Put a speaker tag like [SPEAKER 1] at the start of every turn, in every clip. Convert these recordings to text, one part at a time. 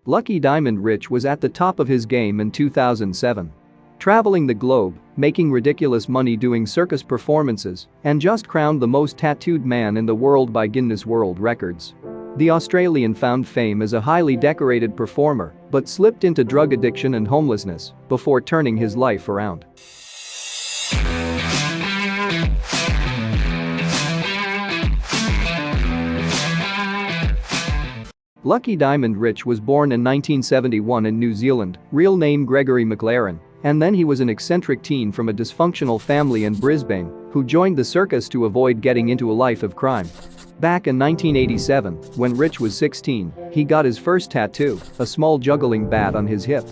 [SPEAKER 1] Lucky Diamond Rich was at the top of his game in 2007. Traveling the globe, making ridiculous money doing circus performances, and just crowned the most tattooed man in the world by Guinness World Records. The Australian found fame as a highly decorated performer, but slipped into drug addiction and homelessness before turning his life around. Lucky Diamond Rich was born in 1971 in New Zealand, real name Gregory McLaren, and then he was an eccentric teen from a dysfunctional family in Brisbane who joined the circus to avoid getting into a life of crime. Back in 1987, when Rich was 16, he got his first tattoo, a small juggling bat on his hip.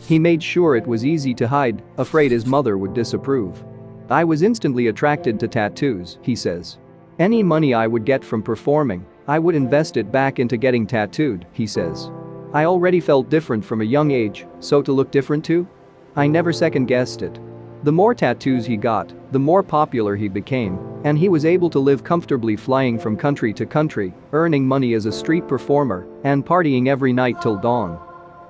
[SPEAKER 1] He made sure it was easy to hide, afraid his mother would disapprove. "I was instantly attracted to tattoos," he says. "Any money I would get from performing, I would invest it back into getting tattooed," he says. "I already felt different from a young age, so to look different too? I never second-guessed it." The more tattoos he got, the more popular he became, and he was able to live comfortably flying from country to country, earning money as a street performer, and partying every night till dawn.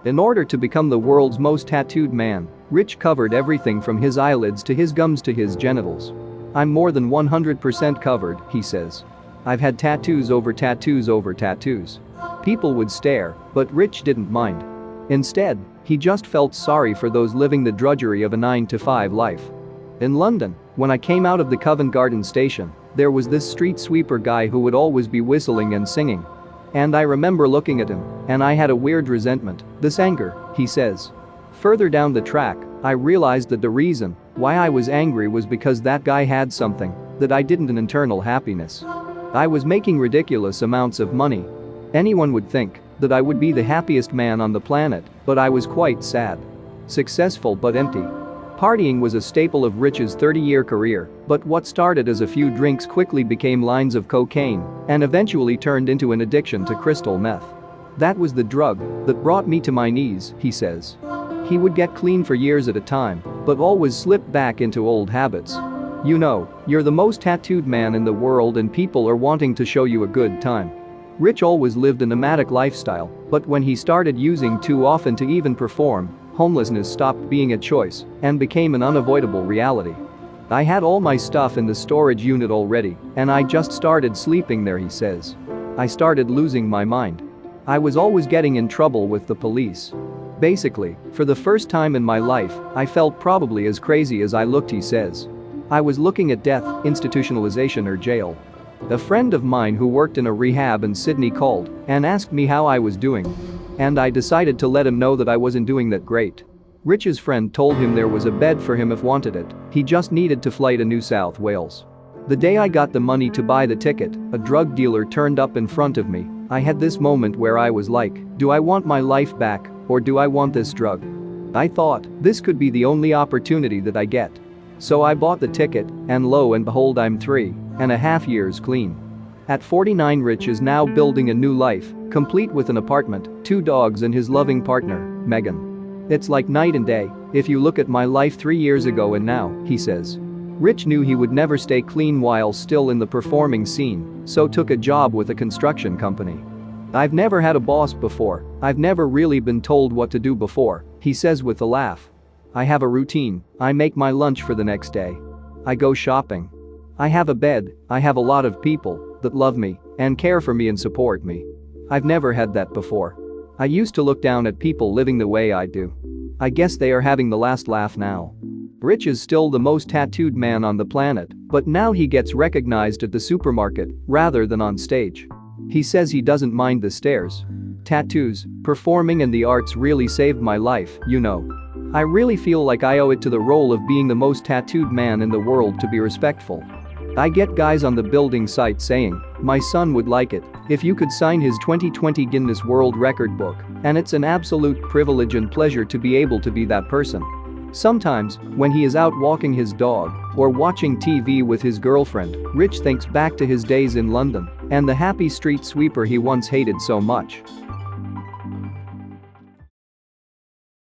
[SPEAKER 1] In order to become the world's most tattooed man, Rich covered everything from his eyelids to his gums to his genitals. "I'm more than 100% covered," he says. "I've had tattoos over tattoos over tattoos." People would stare, but Rich didn't mind. Instead, he just felt sorry for those living the drudgery of a 9-to-5 life. In London, when I came out of the Covent Garden station, there was this street sweeper guy who would always be whistling and singing. And I remember looking at him, and I had a weird resentment, this anger, he says. Further down the track, I realized that the reason why I was angry was because that guy had something that I didn't, an internal happiness. I was making ridiculous amounts of money. Anyone would think that I would be the happiest man on the planet, but I was quite sad. Successful but empty. Partying was a staple of Rich's 30-year career, but what started as a few drinks quickly became lines of cocaine and eventually turned into an addiction to crystal meth. "That was the drug that brought me to my knees," he says. He would get clean for years at a time, but always slip back into old habits. "You know, you're the most tattooed man in the world and people are wanting to show you a good time." Rich always lived a nomadic lifestyle, but when he started using too often to even perform, homelessness stopped being a choice and became an unavoidable reality. "I had all my stuff in the storage unit already, and I just started sleeping there," he says. "I started losing my mind. I was always getting in trouble with the police. Basically, for the first time in my life, I felt probably as crazy as I looked," he says. "I was looking at death, institutionalization or jail." A friend of mine who worked in a rehab in Sydney called and asked me how I was doing. And I decided to let him know that I wasn't doing that great. Rich's friend told him there was a bed for him if wanted it, he just needed to fly to New South Wales. "The day I got the money to buy the ticket, a drug dealer turned up in front of me. I had this moment where I was like, do I want my life back or do I want this drug? I thought, this could be the only opportunity that I get. So I bought the ticket, and lo and behold I'm 3.5 years clean." At 49, Rich is now building a new life, complete with an apartment, 2 dogs and his loving partner, Megan. "It's like night and day if you look at my life 3 years ago and now," he says. Rich knew he would never stay clean while still in the performing scene, so took a job with a construction company. "I've never had a boss before, I've never really been told what to do before," he says with a laugh. "I have a routine, I make my lunch for the next day. I go shopping. I have a bed, I have a lot of people that love me and care for me and support me. I've never had that before. I used to look down at people living the way I do. I guess they are having the last laugh now." Rich is still the most tattooed man on the planet, but now he gets recognized at the supermarket rather than on stage. He says he doesn't mind the stares. "Tattoos, performing and the arts really saved my life, you know. I really feel like I owe it to the role of being the most tattooed man in the world to be respectful. I get guys on the building site saying, 'My son would like it if you could sign his 2020 Guinness World Record book,' and it's an absolute privilege and pleasure to be able to be that person." Sometimes, when he is out walking his dog or watching TV with his girlfriend, Rich thinks back to his days in London and the happy street sweeper he once hated so much.